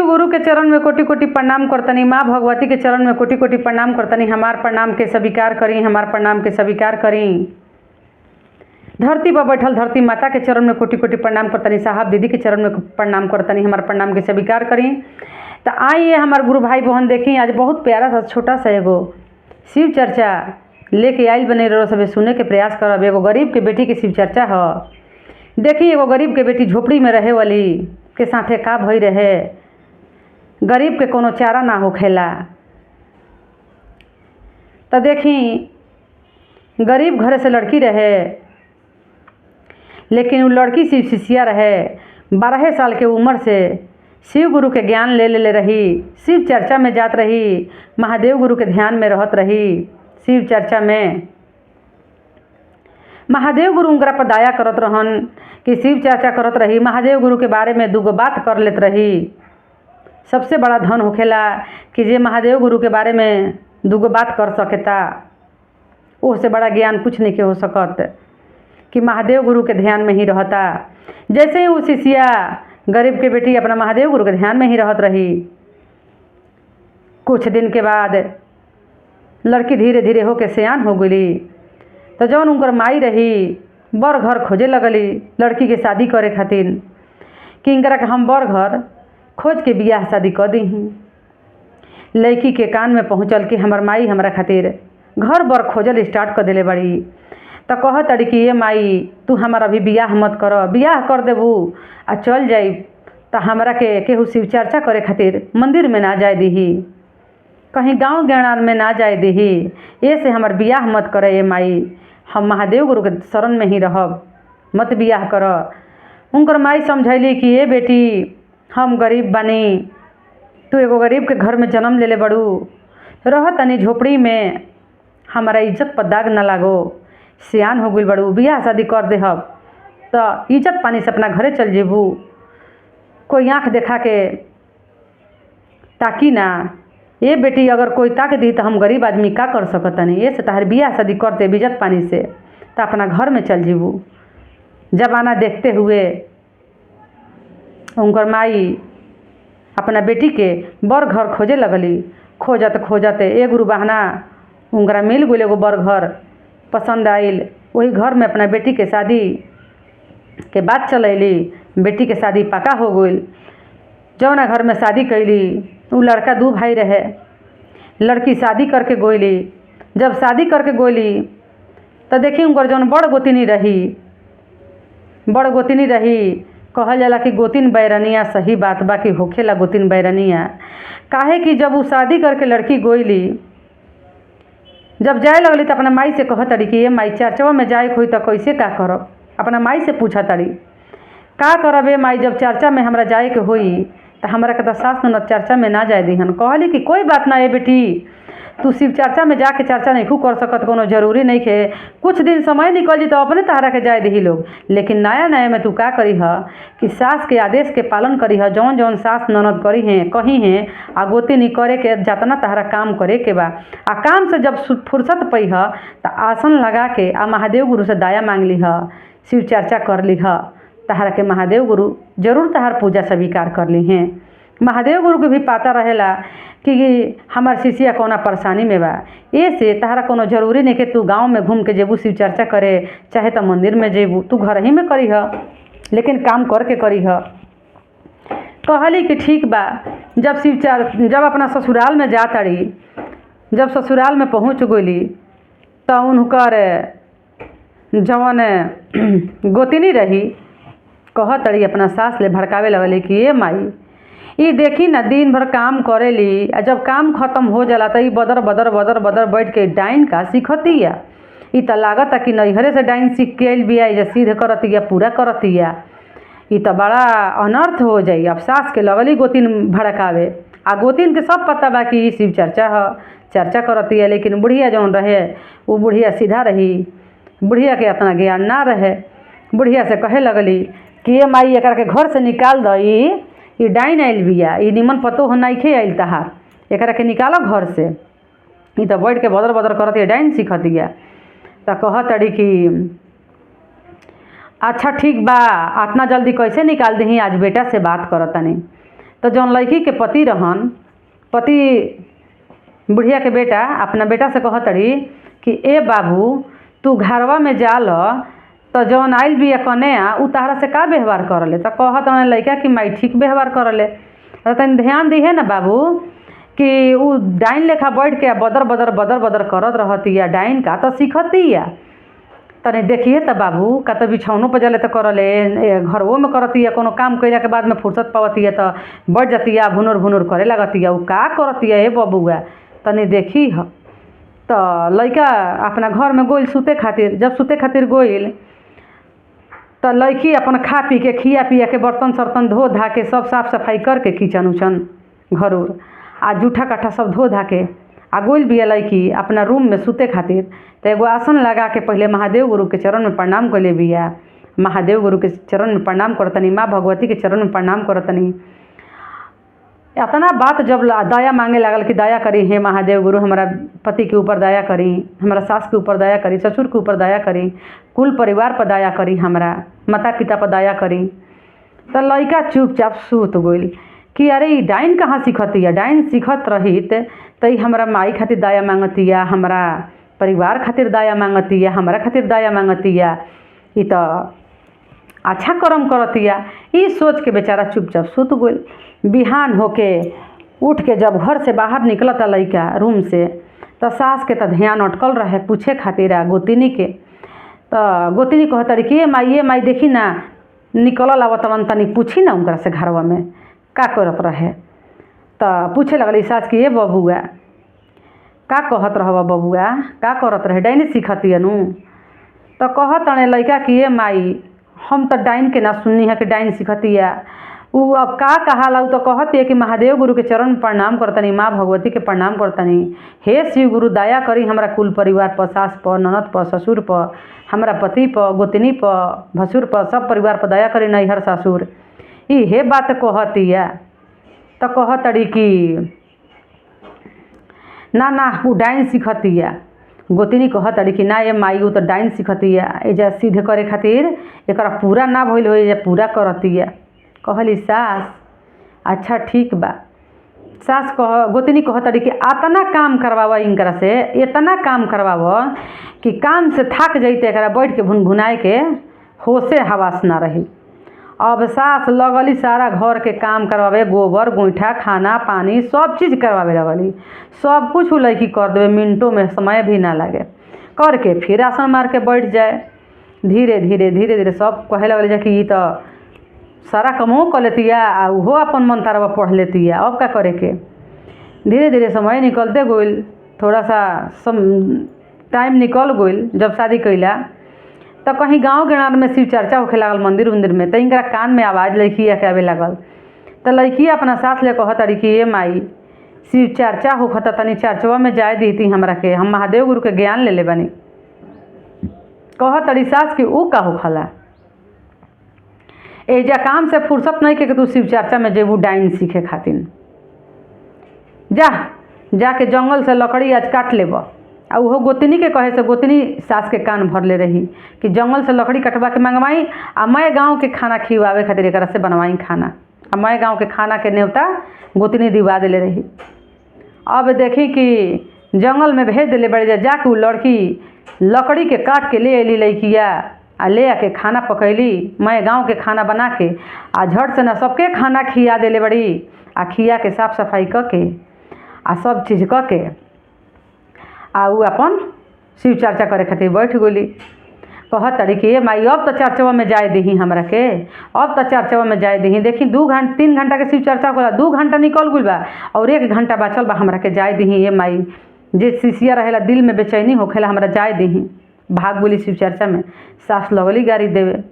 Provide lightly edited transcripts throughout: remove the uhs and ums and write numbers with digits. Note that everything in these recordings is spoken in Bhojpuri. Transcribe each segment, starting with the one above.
गुरु के चरण में कोटि कोटि प्रणाम करतनी। माँ भगवती के चरण में कोटि कोटि प्रणाम करतनी। हमार प्रणाम के स्वीकार करी, हमार प्रणाम के स्वीकार करी। धरती पर बैठल धरती माता के चरण में कोटि कोटि प्रणाम करतनी। साहब दीदी के चरण में प्रणाम करतनी। हमार प्रणाम के स्वीकार करी। तो आइए हमार गुरु भाई बहन देखी, आज बहुत प्यारा सा छोटा सा एगो शिव चर्चा लेके आइल बने रहो। सब सुने के प्रयास करब। एगो गरीब के बेटी के शिव चर्चा है। देखी एगो गरीब के बेटी झोपड़ी में रहे वाली के साथे का भई रहे। गरीब के कोनो चारा ना होखेला। तो देखी गरीब घरे से लड़की रहे, लेकिन वो लड़की शिव शिष्या रहे। 12 साल के उम्र से शिव गुरु के ज्ञान ले रही। शिव चर्चा में जात रही। महादेव गुरु के ध्यान में रहत रही। शिव चर्चा में महादेव गुरु उनकरा पर दया करत रहन कि शिव चर्चा करत रही। महादेव गुरु के बारे में दूगो बात कर लेत रही। सबसे बड़ा धन होखेला कि जे महादेव गुरु के बारे में दूगो बात कर सकेता, उससे बड़ा ज्ञान कुछ नहीं के हो सकत कि महादेव गुरु के ध्यान में ही रहता। जैसे ही वो शिष्या गरीब के बेटी अपना महादेव गुरु के ध्यान में ही रहत रही, कुछ दिन के बाद लड़की धीरे धीरे होके सियान हो गई। तो जौन उनकर माई रही बर घर खोजे लगली लड़की के शादी करे खातिर कि इनकरा के हम बर घर खोज के बियाह शादी कर दी। लड़की के कान में पहुँचल कि हमर माई हमरा खातिर घर बर खोजल स्टार्ट कर दिले बड़ी। तो कह तड़ी कि ये माई तू हमारा अभी बियाह मत कर, बियाह कर देबू आ चल जाई तो हमरा के केहू शिव चर्चा करे खातिर मंदिर में ना जाए दीही, कहीं गांव गेणार में ना जाए दीही। ये से हमार बियाह मत करे ये माई, हम महादेव गुरु के शरण में ही रहब, मत बियाह कर। उनकर माई समझैली कि ये बेटी हम गरीब बानी, तू एगो गरीब के घर में जन्म लेले बड़ू, रह तनी झोपड़ी में, हमारा इज्जत पर दाग न लागो। सियान हो गई बड़ू, बियाह शादी कर देहब तो इज्जत पानी से अपना घरे चल जेबू। कोई आँख देखा के ताकी ना। ये बेटी अगर कोई ताक दी तो हम गरीब आदमी का कर सकतनी। ये से तहार बियाह शादी करते इज्जत पानी से तो अपना घर में चल जेबू। जमाना देखते हुए उनकर माई अपना बेटी के बर घर खोजे लगली। खोजत खोजत एक गुरु बहाना उनकरा मिल गई एगो बर घर पसंद आइल। वही घर में अपना बेटी के शादी के बात चलैली। बेटी के शादी पक्का हो गई। जौना घर में शादी कैली वो लड़का 2 भाई रहे। लड़की शादी करके गोइली। जब शादी करके गोइली तो देखी उनकर जौन बड़ गोतिनी रही, कहल जाला कि गोतिन बैरनिया। सही बात बा कि होखेला गोतिन बैरनिया। काहे कि जब वो शादी करके लड़की गोइली, जब जाए लगली तो अपना माई से कह तड़ी कि ये माई चर्चवा में जाए कोई तो कैसे का करब। अपना माई से पूछा तड़ी का करब ए माई, जब चर्चा में हमरा जाए के होई तो हमरा के तो सास ननद चर्चा में ना जाए दीहन। कहली कि कोई बात ना है बेटी, तू शिव चर्चा में जाके चर्चा नहीं कर सकत, कोनो जरूरी नहीं है। कुछ दिन समय निकल जी तो अपने तहरा के जाए दी लोग। लेकिन नया नया में तू का करी है कि सास के आदेश के पालन करी है। जौन जौन सास ननद करी हैं कही हैं आ गोती नहीं करे के जतना तहरा काम करे के बा। आ काम से जब फुर्सत पई है तो आसन लगा के आ महादेव गुरु से दया मांग ली है, शिव चर्चा कर ली है। तहरा के महादेव गुरु जरूर तहार पूजा स्वीकार कर ली हैं। महादेव गुरु के भी पता रहेला कि हमार शिष्या कौना परेशानी में बा। ये से तहरा कोनो जरूरी नहीं कि तू गांव में घूम के जेबू शिव चर्चा करे, चाहे तो मंदिर में जेबू, तू घर ही में करी है, लेकिन काम करके करी है। कहली कि ठीक बा। जब अपना ससुराल में जा तड़ी, जब ससुराल में पहुँच गई तो उनकर जवन गोतिनी रही कह तड़ी अपना सास ले भड़कावे लगली कि ये माई ये देखी ना दिन भर काम करेली, जब काम खत्म हो जाला तो ये बदर बदर बदर बदर बैठ के डाइन का सीखतिया। ये तो लागत कि नैहरे से डाइन सीख के आइल बिया, जे सीधे करतिया पूरा करतिया। ये तो बड़ा अनर्थ हो जाई। अब सास के लगली गोतिन भड़कावे, आ गोतिन के सब पता बा कि शिव चर्चा है, चर्चा करतिया। लेकिन बुढ़िया जौन रहे वो बुढ़िया सीधा रही, बुढ़िया के इतना ज्ञान ना रहे। बुढ़िया से कहे लगली कि ये माई एकरा के घर से निकाल दई, ये डाइन आइल बिया, ये निमन पतो हो नइखे आइल तहार, एकरा के निकालो घर से। ये तो बैठ के बदर बदर करत डाइन सीखतिया। तो कह तड़ी कि अच्छा ठीक बा, इतना जल्दी कैसे निकाल दी, आज बेटा से बात करतनी। तो जौन लड़की के पति रहन, पति बुढ़िया के बेटा अपना बेटा से कहतड़ी कि ए बाबू तू घरवा में जा ल, तो जौन आइल बिया कन्या उ तहरा से का व्यवहार करले। तो कहत लड़का कि माई ठीक व्यवहार करले। तो तनी ध्यान दिहे ना बाबू कि उ डाइन लेखा बैठ के बदर बदर बदर बदर करत रहतिया, डाइन का तो सीखतिया। तनी देखिए तो बाबू का तो बिछौनों पर जले तो करले, घरवो में करतिया, कोनो काम कैला के बाद में फुर्सत पावतिया तो बैठ जतिया, भुनुर भुनुर करे लगतिया। उ का करतिया ए बबुआ तनी देखी ह। तो लड़का अपना घर में गोइल सूते खातिर। जब सूते खातिर गोइल तो लड़की अपन खा पी के खिया पिया के बर्तन सर्तन धो धा के सब साफ सफाई करके किचन उचन घर उर आ जूठा काठा सब धो धा के आ गोइल बिया लड़की अपना रूम में सूते खातिर। तो एगो आसन लगा के पहले महादेव गुरु के चरण में प्रणाम कर ले बिया। महादेव गुरु के चरण में प्रणाम करतनी, माँ भगवती के चरण में प्रणाम करतनी। इतना बात जब दया मांगे लागल कि दया करी हे महादेव गुरु, हमारा पति के ऊपर दया करी, हमारा सास के ऊपर दया करी, ससुर के ऊपर दया करी, कुल परिवार पर दया करी, हमारा माता पिता पर दया करी। तो लड़का चुपचाप सूत गइल कि अरे ई डाइन कहाँ सीखतिया। डाइन सीखत रही तो हमारा माई खातिर दया मांगतिया, हमारा परिवार खातिर दया मांगतिया, हमारा खातिर दया मांगतिया, ई तो अच्छा कर्म करतिया। ई सोच के बेचारा चुपचाप सूत गइल। बिहान होके उठ के जब घर से बाहर निकलता लड़का रूम से, तो सास के तो ध्यान अटकल रहे पूछे खातिर गोतिनी के। तो गोतिनी कहतड़ी कि ये माई देखी ना निकलल आवतन, तनी पूछी ना उनकरा से घरवा में का करत रहे। तो पूछे लगली सास कि ये बबुआ का कहत रहबा, बबुआ का करत रहे, डाइन सीखतिया नु। तो कहत लड़का कि ये माई हम तो डाइन के ना सुननी है कि डाइन सीखतिया। उ अब का कहाला, तो कहते कि महादेव गुरु के चरण में प्रणाम करतनी, माँ भगवती के प्रणाम करतनी। हे शिव गुरु दया करी हमरा कुल परिवार पर, सास पर, ननद पर, ससुर पर, हमरा पति पर, गोतनी पर, भसुर पर, सब परिवार पर दया करी, नैहर ससुर। ई हे बात कहतिया। तो कहतड़ी कि ना ना उ डाइन सीखतिया। गोतिनी कहतड़ी कि ना ये माई उ तो डाइन सीखतिया, एजा सीधे करे खातिर एकरा पूरा ना भइल हो, एजा पूरा करतिया। कहली सास अच्छा ठीक बा। सास गोतिनी कहतड़ी कि अतना काम करवावा इनकरा से, इतना काम करवावा कि काम से थक जैते, एकरा बैठ के भुनभुनाए के होशे हवास ना रही। अब सास लगली सारा घर के काम करवावे, गोबर गोईठा खाना पानी सब चीज़ करवावे लगली। सब कुछ लड़की कर देवे, मिनटों में समय भी ना लगे करके फिर आसन मार के बैठ जाए। धीरे धीरे धीरे धीरे सब कहे लगल जा कि ई तो सारा कमो कर लेतिया आ उहो अपन मंत्रवा पढ़ लेतिया, अब का करे के। धीरे धीरे समय निकलते गइल, थोड़ा सा टाइम निकल गइल। जब शादी कैला तो कहीं गांव गणार में शिव चर्चा होखे लागल मंदिर उंदिर में, तो इनका कान में आवाज़ लड़की के आवे लागल। तो लड़की अपना साथ ले कहतड़ी कि ये माई शिव चर्चा होखता, तनी चर्चवा में जाए दीती हमरा के, हम महादेव गुरु के ज्ञान ले ले बनी। कहतड़ी सास कि ऊ का होखला, एजा काम से फुर्सत नहीं के तू शिव चर्चा में जेबू डाइन सीखे खातिर। जाके जंगल से लकड़ी आज काट लेब। आ उहो गोतनी के कहे से गोतनी सास के कान भर ले रही कि जंगल से लकड़ी कटवा के मंगवाई आ मैं गाँव के खाना खिवावे खातिर एकरा से बनवाई खाना। आ मैं गाँव के खाना के न्योता गोतनी दिवा देले रही। अब देखी कि जंगल में भेज दिले बड़े, जाके उ लड़की लकड़ी के काट के ले अली लड़किया आ ले आके खाना पकैली। मैं गांव के खाना बना के आ झट से ना सबके खाना खिया देले बड़ी, आ खिया के साफ सफाई करके आ सब चीज़ करके आ उ अपन शिव चर्चा करे खातिर बैठ गई। कहतड़ी कि ये माई अब तो चर्चवा में जाए दही हमरा के, अब तो चर्चवा में जाए दही। देखी 3 घंटा के शिव चर्चा होला, 2 घंटा निकल गई बा और 1 घंटा बचल बा, हमरा के जाए दही। ये माई जे शिशिया रहेला दिल में बेचैनी होखेला, हमरा जाए दही। भाग बोली शिव चर्चा में। सास लगली गाड़ी देवे।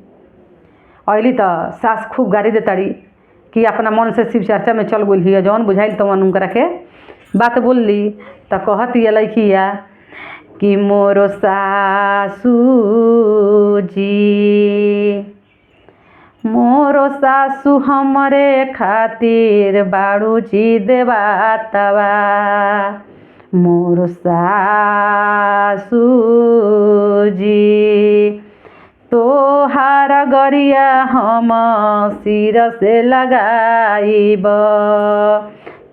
अली तो सास खूब गाड़ी देताड़ी कि अपना मन से शिव चर्चा में चल गई है, जौन बुझाइल तवन उनकरा के बात बोलली। तो कहती लड़किया कि मोरो सासू जी, मोरो सासू हमरे खातिर बाड़ू जी देवातवा, मोरो सासू जी तोहार गरिया हम सिर से लगाइब,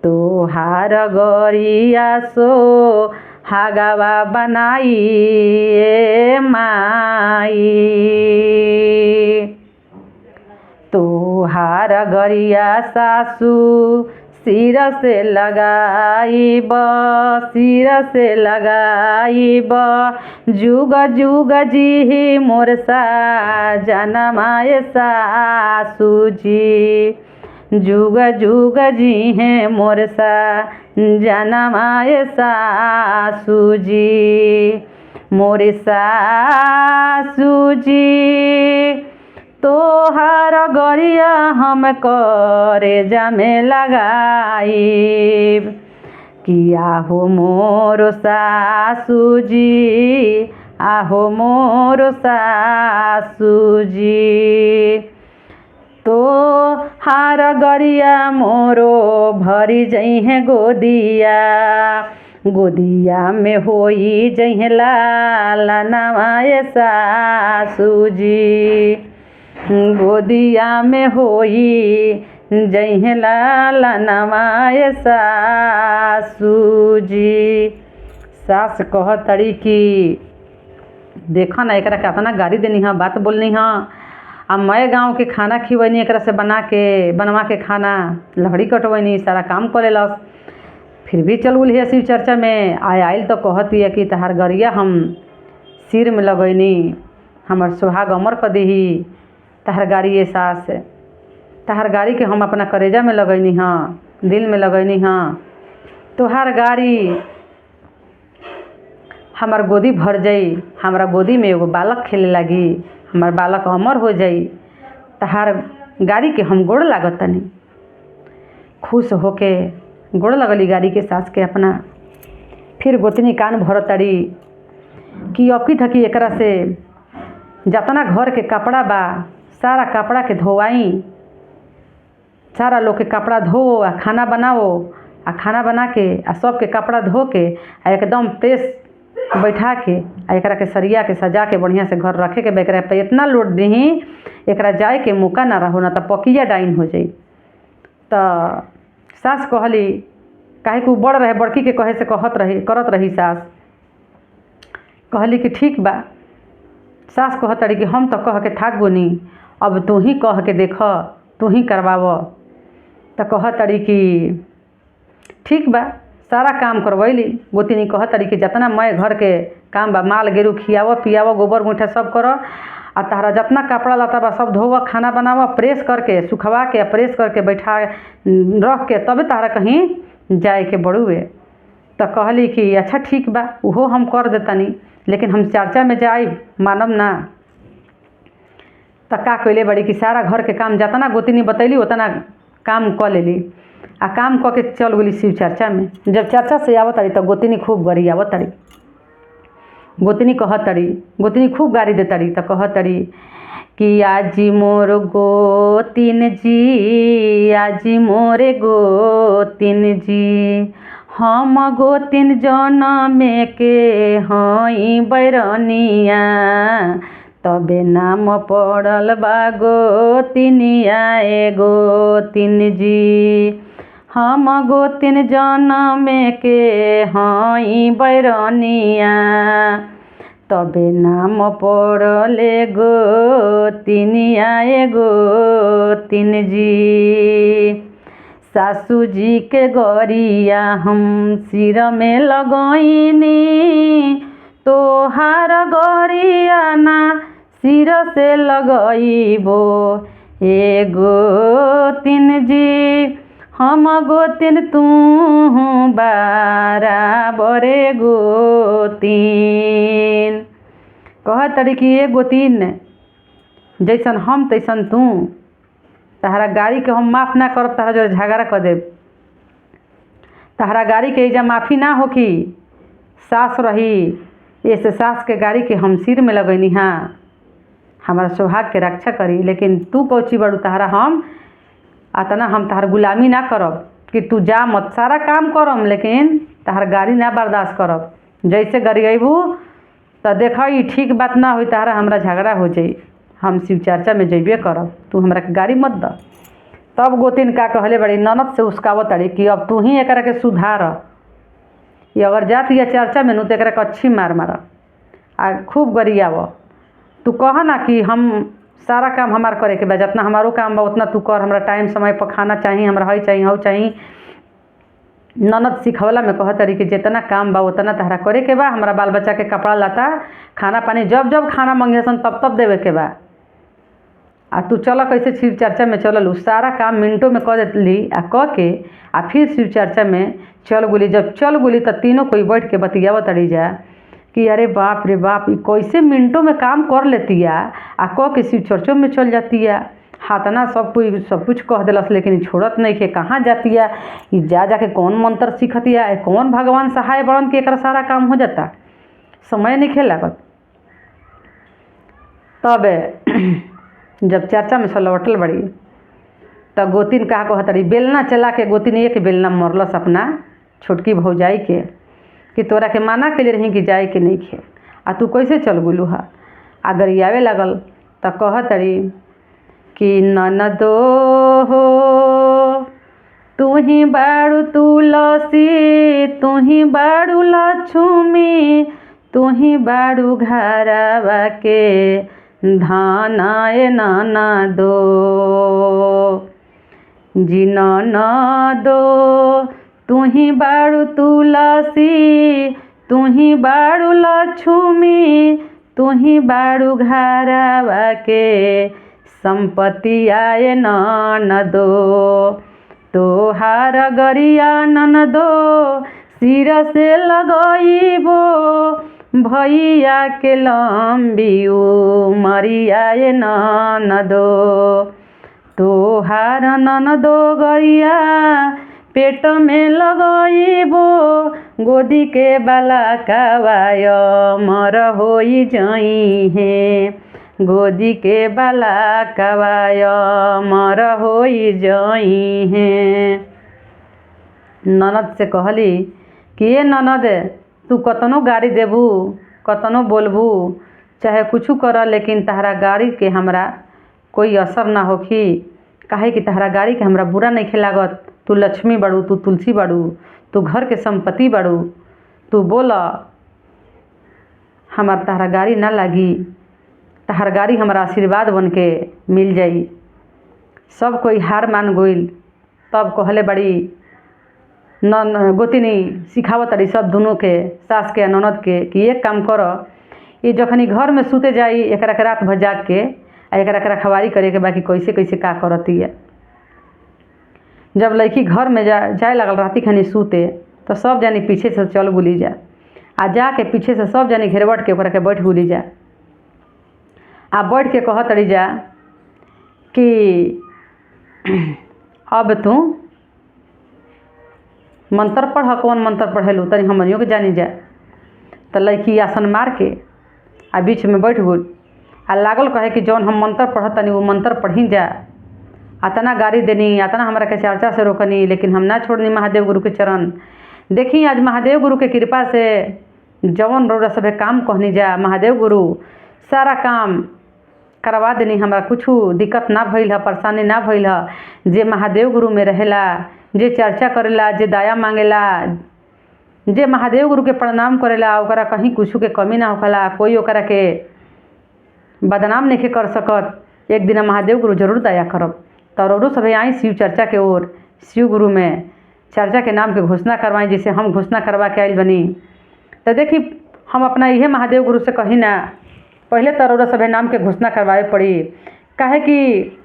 तोहार गरिया सो हागावा बनाई ए माई, तोहार गरिया सासू सिर से लगाइब, सिर से लगाइब, जुग जुग जी मोर सजनमाए सासू जी, जुग जुग जी हैं मोर सजनमाए सासू जी, मोर सासू जी, तोहार गरिया हम करेजा में लगाइब, किया हो मोर सासू जी, आहो मोर सासू जी, तोहार गरिया मोरो भरी जइहे गोदिया, गोदिया में होई जइहे लालनवाए सासू जी, गोदिया में होई जइहे लालनवाए सासू जी। सास कहतड़ी कि देखा ना एकरा केतना गाड़ी देनी हाँ, बात बोलनी हाँ, अब मैं गाँव के खाना खिवैनी एकरा से बनवा के खाना, लकड़ी कटवैनी, सारा काम कर लेलस, फिर भी चल गई है शिव चर्चा में। आयल तो कहती है कि तहार गरिया हम सिर में लगैनी, हमार सुहाग अमर कर दही, तहार गाड़ी ये सास, तहार गाड़ी के हम अपना करेजा में लगैनी हाँ, दिल में लगैनी हाँ, तोहार गाड़ी हमार गोदी भर जाई, हमारा गोदी में एगो बालक खेले लगी, हमार बालक अमर हो जाई, तहार गाड़ी के हम गोड़ लागत तनी। खुश होके गोड़ लगली गाड़ी के सास के अपना। फिर गोतनी कान भरतड़ी कि अबकी थकी एकरा से जतना घर के कपड़ा बा सारा कपड़ा के धोवाई, सारा लोग के कपड़ा धो आ खाना बनाओ, आ खाना बना के आ सब के कपड़ा धो के आ एकदम प्रेस बैठा के आ एकरा के सरिया के सजा के बढ़िया से घर रखे के एकरा पे इतना लोड दही एकरा जाए के मौका ना रहो, ना तो पकिया डाइन हो जाई। तो सास कहली काहे कि बड़ रहे, बड़की के कहे से करत रही सास, कहली कि ठीक बा। सास कहतड़ी कि हम तो कह के थाक गोनी, अब तू ही कह के देख, तू ही करवाव। तो कहतड़ी कि ठीक बा, सारा काम करवैली। गोतिनी कहतड़ी कि जितना मैं घर के काम बा, माल गेरू खियाव पियाव, गोबर गोइठा सब कर, आ तारा जितना कपड़ा लता बा सब धोव, खाना बनाव, प्रेस करके सुखवा के प्रेस करके बैठा रख के तब तारा कहीं जाए के बड़ुए। तो कहली कि अच्छा ठीक बा, उहो हम कर देतनी, लेकिन हम चर्चा में जाई मानब ना। तो का कैले बड़ी कि सारा घर के काम जितना गोतिनी बतैली उतना काम कर लेली, आ काम क के चल गई शिव चर्चा में। जब चर्चा से आवत तारी तो गोतिनी खूब गरी आवत तारी, गोतिनी कहतड़ी, गोतिनी खूब गाड़ी देतड़ी। तो कहतड़ी कि आजी मोर गोतिन जी, आजी मोरे गोतिन जी, हम गोतिन जनमे के हई बैरनिया, तबे नाम पड़ल बा गोतिनिया ए गोतिन जी, हम गोतिन जनमे के हई बैरनिया, तबे नाम पड़ले गोतिनिया ए गोतिन जी। सासू जी के गरिया हम सिर में लगैनी, तोहार गरिया ना सिर से लगैबो ए गोतिन जी, हम गोतिन तू बराबर गोतिन। कहतड़ी कि ए गोतिन जैसन हम तैसन तू, तहरा गाड़ी के हम माफ़ ना करब, तहरा जो झगड़ा कर देब, तहरा गाड़ी के एजा माफ़ी ना हो कि सास रही, ऐसे सास के गाड़ी के हम सिर में लगैनी हाँ, हमारा सुहाग के रक्षा करी, लेकिन तू कौची बड़ू, तहरा हम अतना हम तहर गुलामी ना करब कि तू जा मत, सारा काम करम लेकिन तहर गाड़ी ना बर्दाश्त करब, जैसे गाड़ी अबू तो देखो ई ठीक बात ना होई, तारा हमरा झगड़ा हो जाई, हम शिव चर्चा में जइबे करब, तू हमरा के गाड़ी मत द। तब गोतिन का कहले बड़ी, ननद से उसकावत ताड़ी कि अब तू ही एकरा के सुधार, ये अगर जाती है चर्चा में नु तो एकरा के अच्छी मार मार आ खूब गरियाव। तू कह ना कि हम सारा काम हमार करे के बा, जितना हमारो काम बा उतना तू कर, हमरा टाइम समय पर खाना चाहिए, हमरा हई चाहिए हऊ चाहिए। ननद सिखवला में कहत रही कि जितना काम बा उतना तहरा करे के बा, हमरा बाल बच्चा के कपड़ा लता खाना पानी जब जब खाना मंगियसन तब तब देवे के बा। आ तू चल कैसे शिव चर्चा में चललू, सारा काम मिनटों में कर देली आ कह के आ फिर शिव चर्चा में चल गुली। जब चल गुली तो तीनों कोई बैठ के बतियावत तड़ी जा कि अरे बाप रे बाप, ई कैसे मिनटों में काम कर लेती है आ कह के शिव चर्चों में चल जाती है। हाथना सब कुछ कह दिलस, लेकिन छोड़त नहीं के कहाँ जाती है, ई जा जाके कौन मंत्र सीखती है, कौन भगवान सहाय बड़न के एक सारा काम हो जाता, समय नहीं खेल लागत। तब जब चर्चा में लौटल बड़ी तो गोतिन कहा कहत रही, बेलना चला के गोतिन एक बेलना मरलस अपना छोटकी भौजाई के कि तोरा के माना के लिए रही कि जाए के नहीं खे, आ तू कैसे चल गुलू हा। आ गरियावे लगल तो कहत रही कि ननदो हो तू ही बाड़ू तुलसी, तू ही बाड़ू लक्ष्मी, तू ही बाड़ू घरवा के धानाए ननदो जी, ननदो तू ही बाड़ू तुलसी, तू ही बाड़ू लक्ष्मी, तू ही बाड़ू घरवा के संपत्ति आए ननदो, तोहार गरिया ननदो सिर से लगइबो, भैया के लंबी उमरिया ननदो, तोहार ननदो गरिया पेट में लगइबो, गोदी के बाला कवाय मर होई जई है, गोदी के बाला कवाय मर होई जई है। ननद से कहली कि ये ननद तू कतनो गाड़ी देबू, कतनो बोलबू, चाहे कुछ कर, लेकिन तहरा गाड़ी के हमरा कोई असर ना होखी, काहे कि तहरा गाड़ी के हमरा बुरा नहीं लागत। तू लक्ष्मी बाड़ू, तू तुलसी बाड़ू, तू घर के संपत्ति बाड़ू, तू बोल हमार तहरा गाड़ी ना लागी, तहर गाड़ी हमारा आशीर्वाद बन के मिल जाई। सब कोई हार मान गइल। तब कहले बड़ी गोतिनी सिखावत तड़ी सब दोनों के, सास के ननद के, कि एक काम कर, ये जखनी घर में सुते जाई एकरा के रात भर जाग के आ एकरा के रखवारी करे के बाकी कैसे कैसे का करती है। जब लड़की घर में जाए लगल राती खनी सूते तो सब जानी पीछे से चल गुली जा, आ जाके पीछे से सब जानी घेरवट के ओकरा के बैठ गुली जा, आ बैठ के कहत तड़ी जा कि अब तू मंत्र पढ़, कौन मंत्र पढ़ेलू तनी हमनियों के जानी जा। तो लड़की आसन मार के आ बीच में बैठ गई आ लागल कहे कि जौन हम मंत्र पढ़त तनी वो मंत्र पढ़ी जा। अतना गाड़ी देनी, अतना हमारा के चर्चा से रोकनी, लेकिन हम ना छोड़नी महादेव गुरु के चरण। देखी आज महादेव गुरु के कृपा से जवन रौरा सभे काम कहनी जा, महादेव गुरु सारा काम करवा देनी, हमरा कुछ दिक्कत ना भइल है, परेशानी ना भइल है। जे महादेव गुरु में रहेला, जे चर्चा करेला, जे दया मांगेला, जे महादेव गुरु के प्रणाम करेला, ओकरा कहीं कुछ के कमी ना होखला, कोई ओकरा के बदनाम नहीं कर सकत। एक दिन महादेव गुरु जरूर दया करब। तो औरों सभी आई शिव चर्चा के ओर, शिव गुरु में चर्चा के नाम के घोषणा करवाएं, जिसे हम घोषणा करवा के आइल बनी। तो देखी हम अपना इहे महादेव गुरु से कही ना, पहले तो रौरा सभे नाम के घोषणा करवाए पड़ी, काहे कि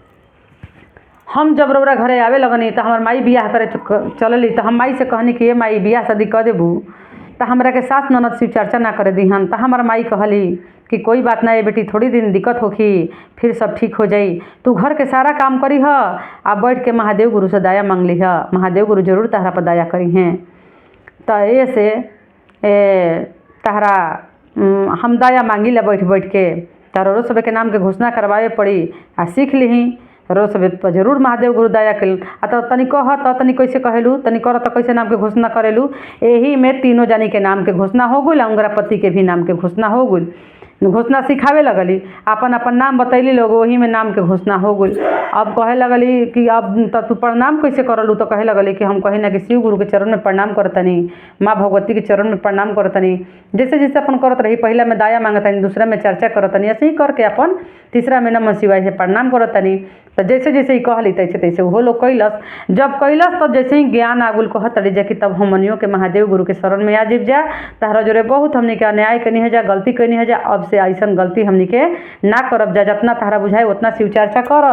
हम जब रौरा घरे आवे लगनी तो हमार माई बियाह करे चलली, तो हम माई से कहनी कि ये माई बियाह शादी कर देबू, तो हमरा के सास ननद शिव चर्चा ना करे दीहन। तो हमार माई कहली कि कोई बात ना है बेटी, थोड़ी दिन दिक्कत होखी, फिर सब ठीक हो जाई, तू घर के सारा काम करी है, आ बैठ के महादेव गुरु से दया मांग ली है, महादेव गुरु जरूर तहरा पर दया करी हैं। तो ये से तहरा हम दया मांगी ला बैठ बैठ के, तारो सब के नाम के घोषणा करवाए पड़ी आ सीख ली। रोज सब जरूर महादेव गुरु दया कल आ तो तनी कह तो तनी कैसे कहेलू तनी कर तो कैसे नाम के घोषणा करेलू। यही में तीनों जानी के नाम के घोषणा हो गई, उनका पति के भी नाम के घोषणा हो गई। घोषणा सिखावे लगली, अपन अपन नाम बतैली लोग, वही में नाम के घोषणा हो गई। अब कहे लगली कि अब तो तू प्रणाम कैसे करलू, तो कहे लगली कि हम कहीं ना कि शिव गुरु के चरण में प्रणाम करतनी, माँ भगवती के चरण में प्रणाम करतनी। जैसे जैसे अपन करत रही, पहला में दाया मांगतनी, दूसरा में चर्चा करतनी, ऐसे ही करके अपन तीसरा में नमः शिवाय से प्रणाम करतनी। तो जैसे जैसे ही कहली तैसे तैसे वो लोग कैलस। जब कैलस तब जैसे ही ज्ञान आगुल कहत रही जा कि तब हमनियों के महादेव गुरु के शरण में आ जीव जा, तहरा जोरे बहुत हमनी के अन्याय करनी है जा, गलती करनी है जा। अब से ऐसा गलती हमनी के ना करब जा, जितना तहरा बुझाए उतना शिव चर्चा कर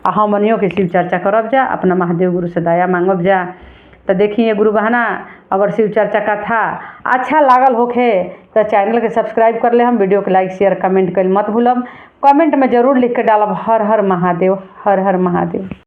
आ हमनियों के शिव चर्चा करब जा, अपना महादेव गुरु से दया मांगब जा। तो देखिए गुरु बहना, अगर शिव चर्चा का था अच्छा लागल होखे तो चैनल के सब्सक्राइब कर ले, हम वीडियो के लाइक शेयर कमेंट कर मत भूलब। कमेंट में जरूर लिख के डालब हर हर महादेव, हर हर महादेव।